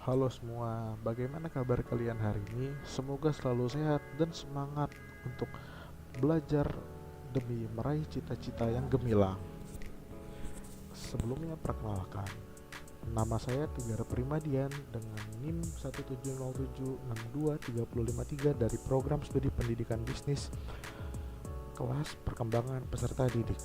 Halo semua, bagaimana kabar kalian hari ini? Semoga selalu sehat dan semangat untuk belajar demi meraih cita-cita yang gemilang. Sebelumnya perkenalkan, nama saya Tegar Primadian dengan NIM 170762353 dari Program Studi Pendidikan Bisnis kelas perkembangan peserta didik.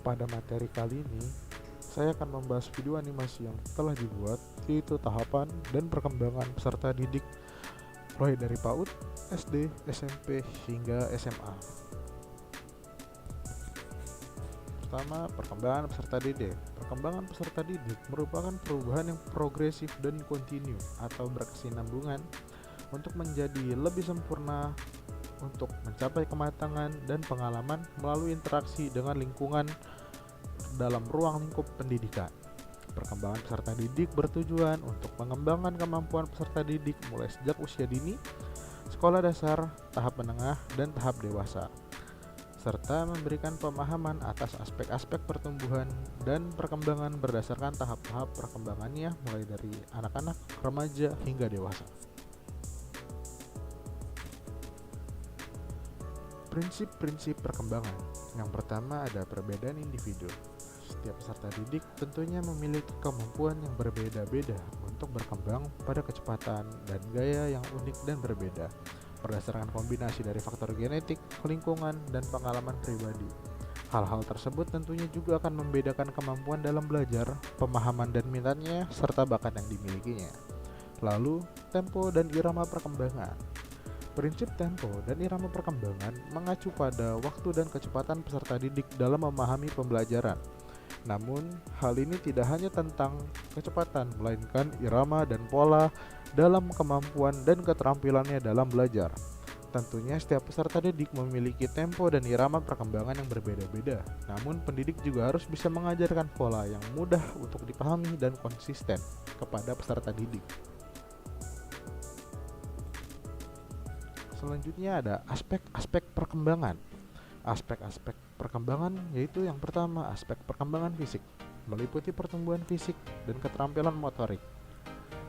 Pada materi kali ini, saya akan membahas video animasi yang telah dibuat, yaitu tahapan dan perkembangan peserta didik mulai dari PAUD, SD, SMP, hingga SMA. Pertama, perkembangan peserta didik. Perkembangan peserta didik merupakan perubahan yang progresif dan kontinu atau berkesinambungan untuk menjadi lebih sempurna untuk mencapai kematangan dan pengalaman melalui interaksi dengan lingkungan dalam ruang lingkup pendidikan. Perkembangan peserta didik bertujuan untuk mengembangkan kemampuan peserta didik mulai sejak usia dini, sekolah dasar, tahap menengah, dan tahap dewasa, serta memberikan pemahaman atas aspek-aspek pertumbuhan dan perkembangan berdasarkan tahap-tahap perkembangannya mulai dari anak-anak, remaja, hingga dewasa. Prinsip-prinsip perkembangan. Yang pertama ada perbedaan individu. Setiap peserta didik tentunya memiliki kemampuan yang berbeda-beda untuk berkembang pada kecepatan dan gaya yang unik dan berbeda berdasarkan kombinasi dari faktor genetik, lingkungan, dan pengalaman pribadi. Hal-hal tersebut tentunya juga akan membedakan kemampuan dalam belajar, pemahaman dan minatnya, serta bakat yang dimilikinya. Lalu, tempo dan irama perkembangan. Prinsip tempo dan irama perkembangan mengacu pada waktu dan kecepatan peserta didik dalam memahami pembelajaran. Namun, hal ini tidak hanya tentang kecepatan, melainkan irama dan pola dalam kemampuan dan keterampilannya dalam belajar. Tentunya setiap peserta didik memiliki tempo dan irama perkembangan yang berbeda-beda. Namun, pendidik juga harus bisa mengajarkan pola yang mudah untuk dipahami dan konsisten kepada peserta didik. Selanjutnya ada aspek-aspek perkembangan. Aspek-aspek perkembangan yaitu yang pertama aspek perkembangan fisik, meliputi pertumbuhan fisik dan keterampilan motorik.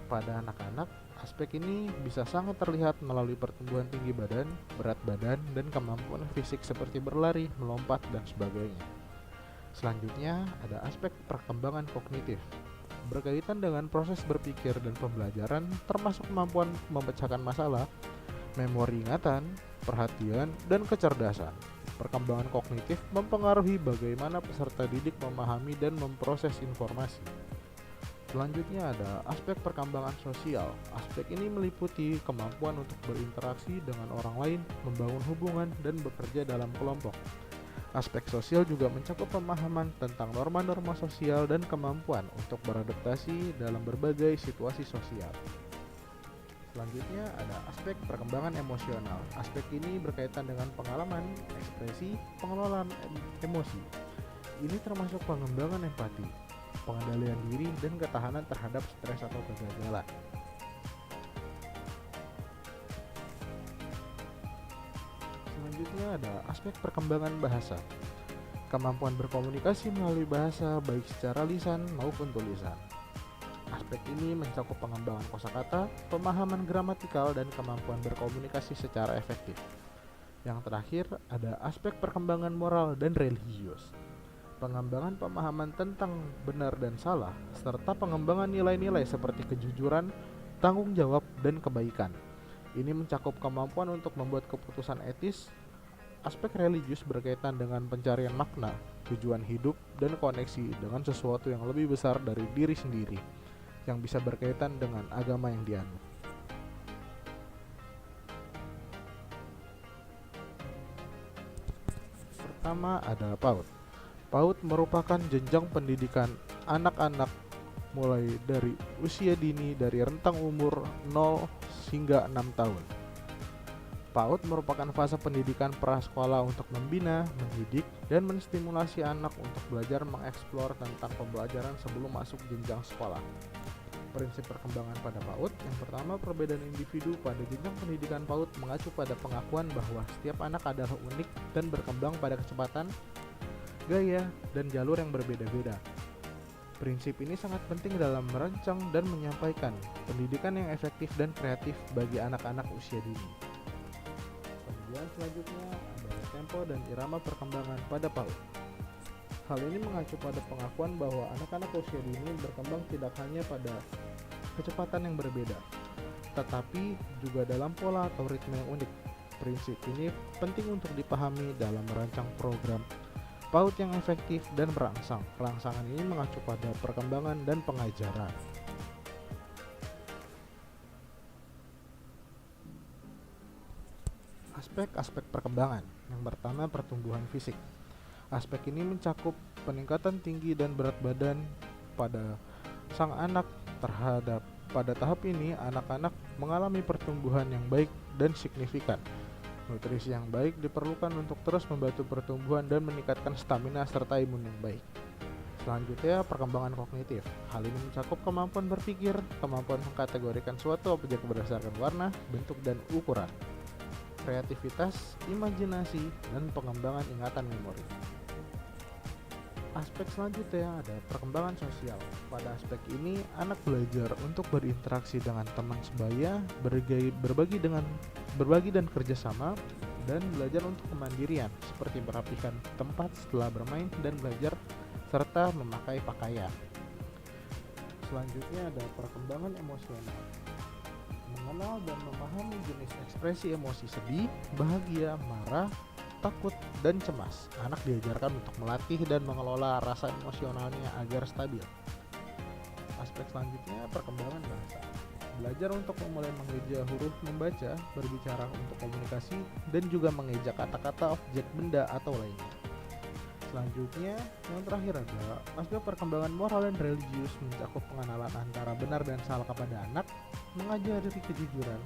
Pada anak-anak, aspek ini bisa sangat terlihat melalui pertumbuhan tinggi badan, berat badan, dan kemampuan fisik seperti berlari, melompat, dan sebagainya. Selanjutnya ada aspek perkembangan kognitif, berkaitan dengan proses berpikir dan pembelajaran termasuk kemampuan memecahkan masalah, memori ingatan, perhatian, dan kecerdasan. Perkembangan kognitif mempengaruhi bagaimana peserta didik memahami dan memproses informasi. Selanjutnya ada aspek perkembangan sosial. Aspek ini meliputi kemampuan untuk berinteraksi dengan orang lain, membangun hubungan, dan bekerja dalam kelompok. Aspek sosial juga mencakup pemahaman tentang norma-norma sosial dan kemampuan untuk beradaptasi dalam berbagai situasi sosial. Selanjutnya ada aspek perkembangan emosional. Aspek ini berkaitan dengan pengalaman, ekspresi, pengelolaan emosi. Ini termasuk pengembangan empati, pengendalian diri, dan ketahanan terhadap stres atau kegagalan. Selanjutnya ada aspek perkembangan bahasa. Kemampuan berkomunikasi melalui bahasa baik secara lisan maupun tulisan. Aspek ini mencakup pengembangan kosakata, pemahaman gramatikal, dan kemampuan berkomunikasi secara efektif. Yang terakhir, ada aspek perkembangan moral dan religius. Pengembangan pemahaman tentang benar dan salah, serta pengembangan nilai-nilai seperti kejujuran, tanggung jawab, dan kebaikan. Ini mencakup kemampuan untuk membuat keputusan etis. Aspek religius berkaitan dengan pencarian makna, tujuan hidup, dan koneksi dengan sesuatu yang lebih besar dari diri sendiri, yang bisa berkaitan dengan agama yang dianut. Pertama ada PAUD. PAUD merupakan jenjang pendidikan anak-anak mulai dari usia dini dari rentang umur 0 hingga 6 tahun. PAUD merupakan fase pendidikan prasekolah untuk membina, mendidik, dan menstimulasi anak untuk belajar mengeksplor tentang pembelajaran sebelum masuk jenjang sekolah. Prinsip perkembangan pada PAUD. Yang pertama, perbedaan individu pada jenjang pendidikan PAUD mengacu pada pengakuan bahwa setiap anak adalah unik dan berkembang pada kecepatan, gaya, dan jalur yang berbeda-beda. Prinsip ini sangat penting dalam merancang dan menyampaikan pendidikan yang efektif dan kreatif bagi anak-anak usia dini. Kemudian selanjutnya adalah tempo dan irama perkembangan pada PAUD. Hal ini mengacu pada pengakuan bahwa anak-anak usia dini berkembang tidak hanya pada kecepatan yang berbeda, tetapi juga dalam pola atau ritme yang unik. Prinsip ini penting untuk dipahami dalam merancang program PAUD yang efektif dan merangsang. Rangsangan ini mengacu pada perkembangan dan pengajaran. Aspek-aspek perkembangan. Yang pertama, pertumbuhan fisik. Aspek ini mencakup peningkatan tinggi dan berat badan pada sang anak. Pada tahap ini, anak-anak mengalami pertumbuhan yang baik dan signifikan. Nutrisi yang baik diperlukan untuk terus membantu pertumbuhan dan meningkatkan stamina serta imun yang baik. Selanjutnya, perkembangan kognitif. Hal ini mencakup kemampuan berpikir, kemampuan mengkategorikan suatu objek berdasarkan warna, bentuk, dan ukuran, kreativitas, imajinasi, dan pengembangan ingatan memori. Aspek selanjutnya ada perkembangan sosial. Pada aspek ini, anak belajar untuk berinteraksi dengan teman sebaya, berbagi dan kerjasama, dan belajar untuk kemandirian, seperti merapikan tempat setelah bermain dan belajar, serta memakai pakaian. Selanjutnya ada perkembangan emosional. Mengenal dan memahami jenis ekspresi emosi sedih, bahagia, marah, takut, dan cemas. Anak diajarkan untuk melatih dan mengelola rasa emosionalnya agar stabil. Aspek selanjutnya perkembangan bahasa. Belajar untuk memulai mengeja huruf membaca, berbicara untuk komunikasi, dan juga mengeja kata-kata, objek, benda, atau lainnya. Selanjutnya, yang terakhir adalah aspek perkembangan moral dan religius, mencakup pengenalan antara benar dan salah kepada anak, mengajari kejujuran,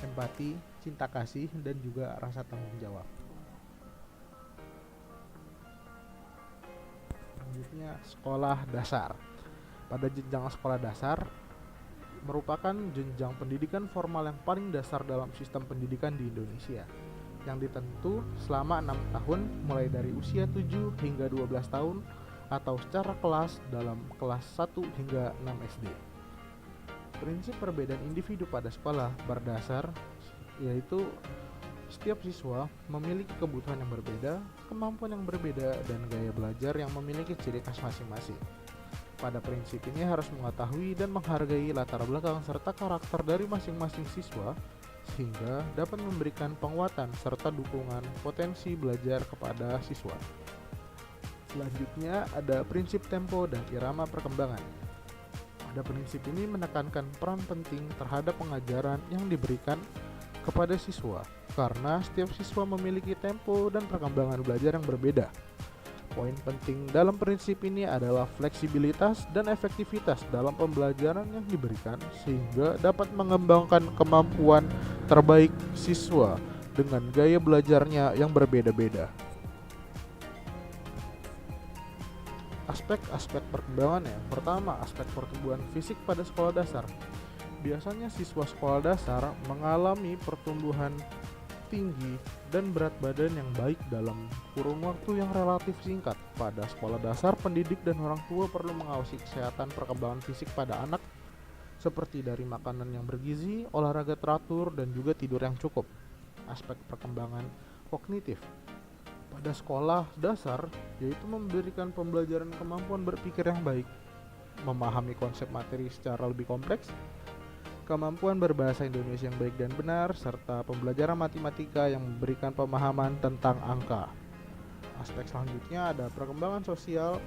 empati, cinta kasih, dan juga rasa tanggung jawab. Selanjutnya, sekolah dasar. Pada jenjang sekolah dasar merupakan jenjang pendidikan formal yang paling dasar dalam sistem pendidikan di Indonesia, yang ditentu selama 6 tahun mulai dari usia 7 hingga 12 tahun atau secara kelas dalam kelas 1 hingga 6 SD. Prinsip perbedaan individu pada sekolah berdasar yaitu setiap siswa memiliki kebutuhan yang berbeda, kemampuan yang berbeda, dan gaya belajar yang memiliki ciri khas masing-masing. Pada prinsip ini harus mengetahui dan menghargai latar belakang serta karakter dari masing-masing siswa sehingga dapat memberikan penguatan serta dukungan potensi belajar kepada siswa. Selanjutnya ada prinsip tempo dan irama perkembangan. Pada prinsip ini menekankan peran penting terhadap pengajaran yang diberikan kepada siswa karena setiap siswa memiliki tempo dan perkembangan belajar yang berbeda. Poin penting dalam prinsip ini adalah fleksibilitas dan efektivitas dalam pembelajaran yang diberikan sehingga dapat mengembangkan kemampuan terbaik siswa dengan gaya belajarnya yang berbeda-beda. Aspek-aspek perkembangan yang pertama, aspek pertumbuhan fisik pada sekolah dasar. Biasanya siswa sekolah dasar mengalami pertumbuhan tinggi dan berat badan yang baik dalam kurun waktu yang relatif singkat. Pada sekolah dasar, pendidik dan orang tua perlu mengawasi kesehatan perkembangan fisik pada anak seperti dari makanan yang bergizi, olahraga teratur, dan juga tidur yang cukup. Aspek perkembangan kognitif pada sekolah dasar yaitu memberikan pembelajaran kemampuan berpikir yang baik, memahami konsep materi secara lebih kompleks, kemampuan berbahasa Indonesia yang baik dan benar, serta pembelajaran matematika yang memberikan pemahaman tentang angka. Aspek selanjutnya ada perkembangan sosial,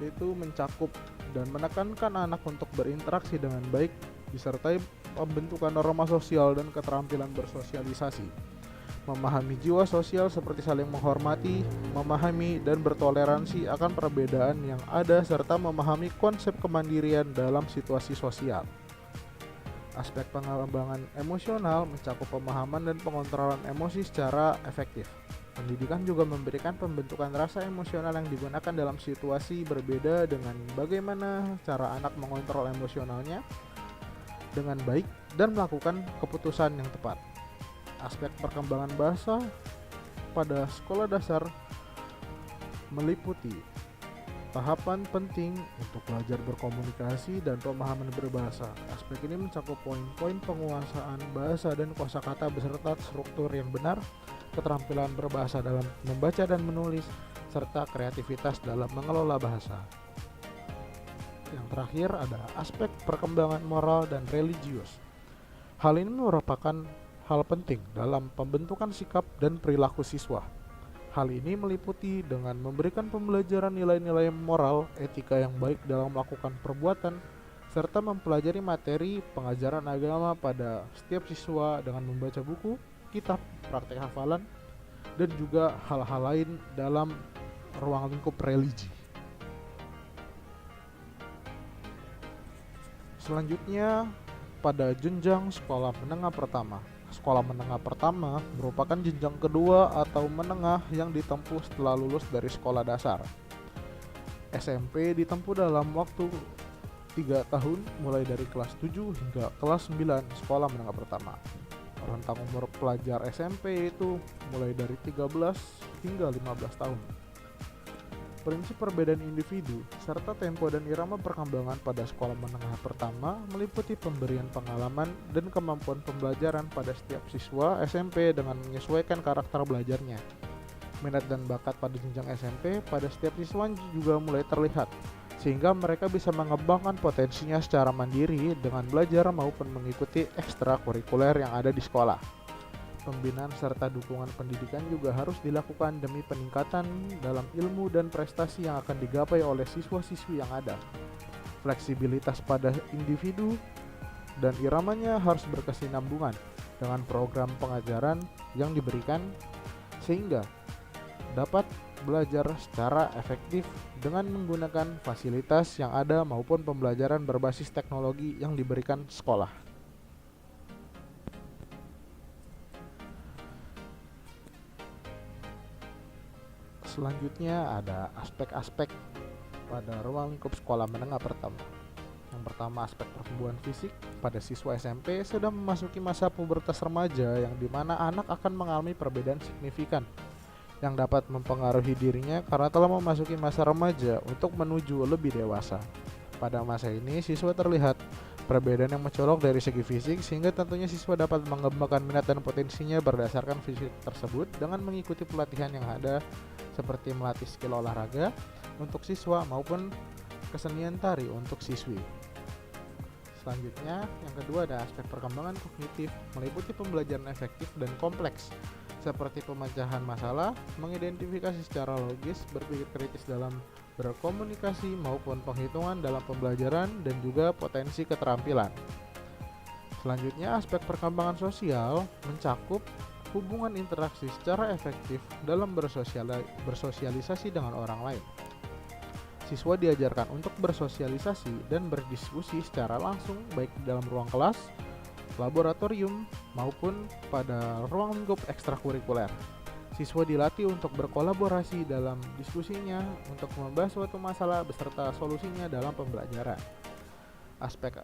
yaitu mencakup dan menekankan anak untuk berinteraksi dengan baik, disertai pembentukan norma sosial dan keterampilan bersosialisasi. Memahami jiwa sosial seperti saling menghormati, memahami dan bertoleransi akan perbedaan yang ada, serta memahami konsep kemandirian dalam situasi sosial. Aspek pengembangan emosional mencakup pemahaman dan pengontrolan emosi secara efektif. Pendidikan juga memberikan pembentukan rasa emosional yang digunakan dalam situasi berbeda dengan bagaimana cara anak mengontrol emosionalnya dengan baik dan melakukan keputusan yang tepat. Aspek perkembangan bahasa pada sekolah dasar meliputi tahapan penting untuk belajar berkomunikasi dan pemahaman berbahasa. Aspek ini mencakup poin-poin penguasaan bahasa dan kosakata beserta struktur yang benar, keterampilan berbahasa dalam membaca dan menulis, serta kreativitas dalam mengelola bahasa. Yang terakhir ada aspek perkembangan moral dan religius. Hal ini merupakan hal penting dalam pembentukan sikap dan perilaku siswa. Hal ini meliputi dengan memberikan pembelajaran nilai-nilai moral, etika yang baik dalam melakukan perbuatan, serta mempelajari materi pengajaran agama pada setiap siswa dengan membaca buku, kitab, praktek hafalan, dan juga hal-hal lain dalam ruang lingkup religi. Selanjutnya, pada jenjang sekolah menengah pertama. Sekolah menengah pertama merupakan jenjang kedua atau menengah yang ditempuh setelah lulus dari sekolah dasar. SMP ditempuh dalam waktu 3 tahun mulai dari kelas 7 hingga kelas 9 sekolah menengah pertama. Rentang umur pelajar SMP itu mulai dari 13 hingga 15 tahun. Prinsip perbedaan individu serta tempo dan irama perkembangan pada sekolah menengah pertama meliputi pemberian pengalaman dan kemampuan pembelajaran pada setiap siswa SMP dengan menyesuaikan karakter belajarnya. Minat dan bakat pada jenjang SMP pada setiap siswa juga mulai terlihat, sehingga mereka bisa mengembangkan potensinya secara mandiri dengan belajar maupun mengikuti ekstrakurikuler yang ada di sekolah. Pembinaan serta dukungan pendidikan juga harus dilakukan demi peningkatan dalam ilmu dan prestasi yang akan digapai oleh siswa-siswi yang ada. Fleksibilitas pada individu dan iramanya harus berkesinambungan dengan program pengajaran yang diberikan sehingga dapat belajar secara efektif dengan menggunakan fasilitas yang ada maupun pembelajaran berbasis teknologi yang diberikan sekolah. Selanjutnya ada aspek-aspek pada ruang lingkup sekolah menengah pertama. Yang pertama, aspek pertumbuhan fisik. Pada siswa SMP sudah memasuki masa pubertas remaja yang dimana anak akan mengalami perbedaan signifikan yang dapat mempengaruhi dirinya karena telah memasuki masa remaja untuk menuju lebih dewasa. Pada masa ini siswa terlihat perbedaan yang mencolok dari segi fisik sehingga tentunya siswa dapat mengembangkan minat dan potensinya berdasarkan fisik tersebut dengan mengikuti pelatihan yang ada seperti melatih skill olahraga untuk siswa maupun kesenian tari untuk siswi. Selanjutnya, yang kedua ada aspek perkembangan kognitif, meliputi pembelajaran efektif dan kompleks seperti pemecahan masalah, mengidentifikasi secara logis, berpikir kritis dalam berkomunikasi maupun penghitungan dalam pembelajaran dan juga potensi keterampilan. Selanjutnya, aspek perkembangan sosial mencakup hubungan interaksi secara efektif dalam bersosialisasi dengan orang lain. Siswa diajarkan untuk bersosialisasi dan berdiskusi secara langsung baik di dalam ruang kelas, laboratorium, maupun pada ruang lingkup ekstrakurikuler. Siswa dilatih untuk berkolaborasi dalam diskusinya untuk membahas suatu masalah beserta solusinya dalam pembelajaran. Aspek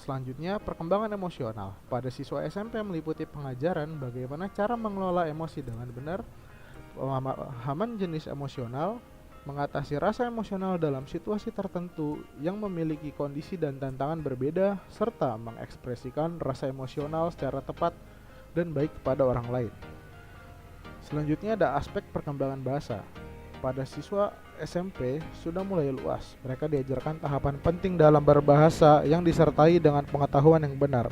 selanjutnya, perkembangan emosional. Pada siswa SMP meliputi pengajaran bagaimana cara mengelola emosi dengan benar, pemahaman jenis emosional, mengatasi rasa emosional dalam situasi tertentu yang memiliki kondisi dan tantangan berbeda, serta mengekspresikan rasa emosional secara tepat dan baik kepada orang lain. Selanjutnya ada aspek perkembangan bahasa. Pada siswa SMP sudah mulai luas. Mereka diajarkan tahapan penting dalam berbahasa yang disertai dengan pengetahuan yang benar.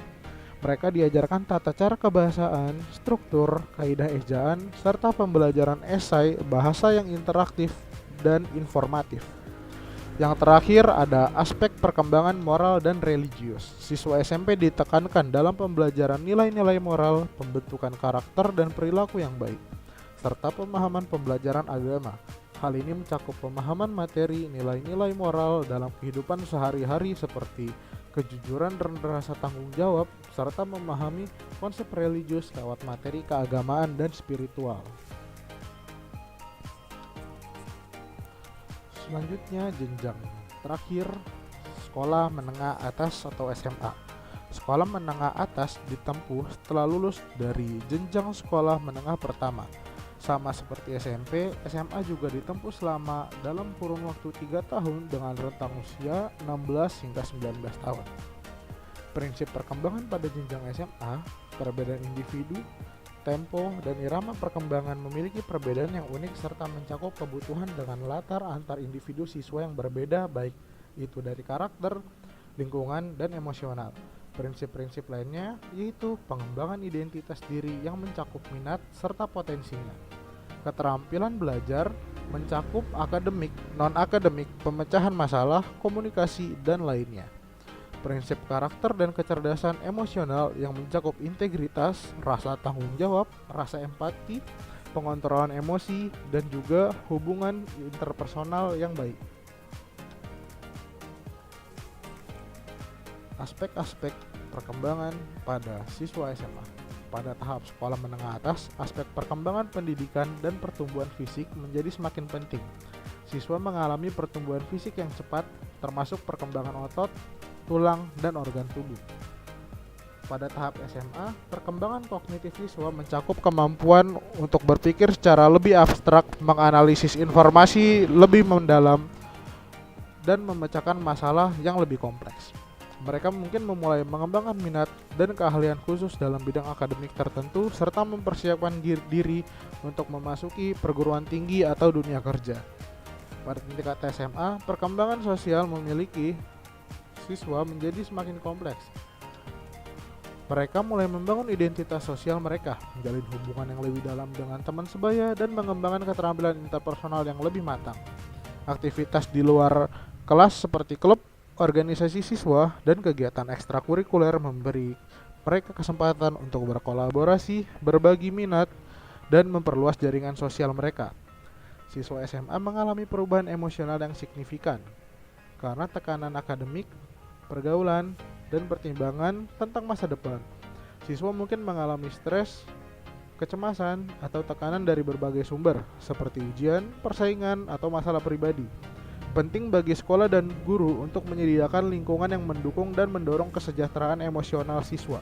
Mereka diajarkan tata cara kebahasaan, struktur, kaidah ejaan, serta pembelajaran esai, bahasa yang interaktif dan informatif. Yang terakhir ada aspek perkembangan moral dan religius. Siswa SMP ditekankan dalam pembelajaran nilai-nilai moral, pembentukan karakter dan perilaku yang baik, serta pemahaman pembelajaran agama. Hal ini mencakup pemahaman materi, nilai-nilai moral dalam kehidupan sehari-hari seperti kejujuran dan rasa tanggung jawab, serta memahami konsep religius lewat materi keagamaan dan spiritual. Selanjutnya, jenjang terakhir, sekolah menengah atas atau SMA. Sekolah menengah atas ditempuh setelah lulus dari jenjang sekolah menengah pertama. Sama seperti SMP, SMA juga ditempuh selama dalam kurun waktu 3 tahun dengan rentang usia 16 hingga 19 tahun. Prinsip perkembangan pada jenjang SMA, perbedaan individu, tempo, dan irama perkembangan memiliki perbedaan yang unik serta mencakup kebutuhan dengan latar antar individu siswa yang berbeda, baik itu dari karakter, lingkungan, dan emosional. Prinsip-prinsip lainnya yaitu pengembangan identitas diri yang mencakup minat serta potensinya. Keterampilan belajar mencakup akademik, non-akademik, pemecahan masalah, komunikasi, dan lainnya. Prinsip karakter dan kecerdasan emosional yang mencakup integritas, rasa tanggung jawab, rasa empati, pengontrolan emosi, dan juga hubungan interpersonal yang baik. Aspek-aspek perkembangan pada siswa SMA. Pada tahap sekolah menengah atas, aspek perkembangan pendidikan dan pertumbuhan fisik menjadi semakin penting. Siswa mengalami pertumbuhan fisik yang cepat, termasuk perkembangan otot, tulang, dan organ tubuh. Pada tahap SMA, perkembangan kognitif siswa mencakup kemampuan untuk berpikir secara lebih abstrak, menganalisis informasi lebih mendalam, dan memecahkan masalah yang lebih kompleks. Mereka mungkin memulai mengembangkan minat dan keahlian khusus dalam bidang akademik tertentu, serta mempersiapkan diri untuk memasuki perguruan tinggi atau dunia kerja. Pada tingkat SMA, perkembangan sosial memiliki siswa menjadi semakin kompleks. Mereka mulai membangun identitas sosial mereka, menjalin hubungan yang lebih dalam dengan teman sebaya, dan mengembangkan keterampilan interpersonal yang lebih matang. Aktivitas di luar kelas seperti klub, organisasi siswa, dan kegiatan ekstrakurikuler memberi mereka kesempatan untuk berkolaborasi, berbagi minat, dan memperluas jaringan sosial mereka. Siswa SMA mengalami perubahan emosional yang signifikan karena tekanan akademik, pergaulan, dan pertimbangan tentang masa depan. Siswa mungkin mengalami stres, kecemasan, atau tekanan dari berbagai sumber seperti ujian, persaingan, atau masalah pribadi. Penting bagi sekolah dan guru untuk menyediakan lingkungan yang mendukung dan mendorong kesejahteraan emosional siswa.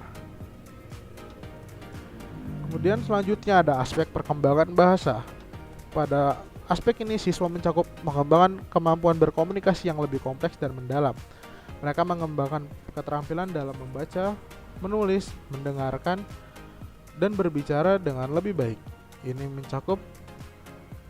Kemudian selanjutnya ada aspek perkembangan bahasa. Pada aspek ini siswa mencakup mengembangkan kemampuan berkomunikasi yang lebih kompleks dan mendalam. Mereka mengembangkan keterampilan dalam membaca, menulis, mendengarkan, dan berbicara dengan lebih baik. Ini mencakup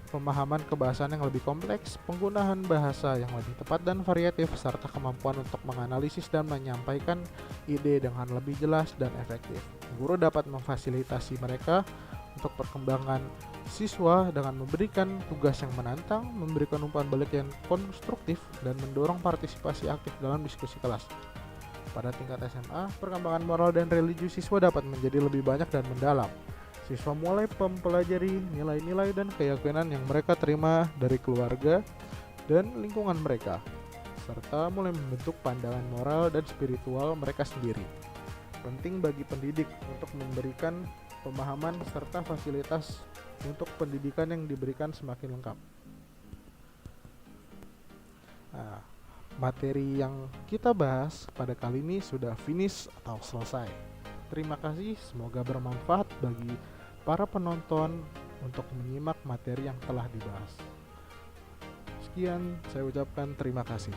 pemahaman kebahasaan yang lebih kompleks, penggunaan bahasa yang lebih tepat dan variatif, serta kemampuan untuk menganalisis dan menyampaikan ide dengan lebih jelas dan efektif. Guru dapat memfasilitasi mereka untuk perkembangan siswa dengan memberikan tugas yang menantang, memberikan umpan balik yang konstruktif, dan mendorong partisipasi aktif dalam diskusi kelas. Pada tingkat SMA, perkembangan moral dan religius siswa dapat menjadi lebih banyak dan mendalam. Siswa mulai mempelajari nilai-nilai dan keyakinan yang mereka terima dari keluarga dan lingkungan mereka, serta mulai membentuk pandangan moral dan spiritual mereka sendiri. Penting bagi pendidik untuk memberikan pemahaman serta fasilitas untuk pendidikan yang diberikan semakin lengkap. Nah, materi yang kita bahas pada kali ini sudah finish atau selesai. Terima kasih, semoga bermanfaat bagi para penonton untuk menyimak materi yang telah dibahas. Sekian, saya ucapkan terima kasih.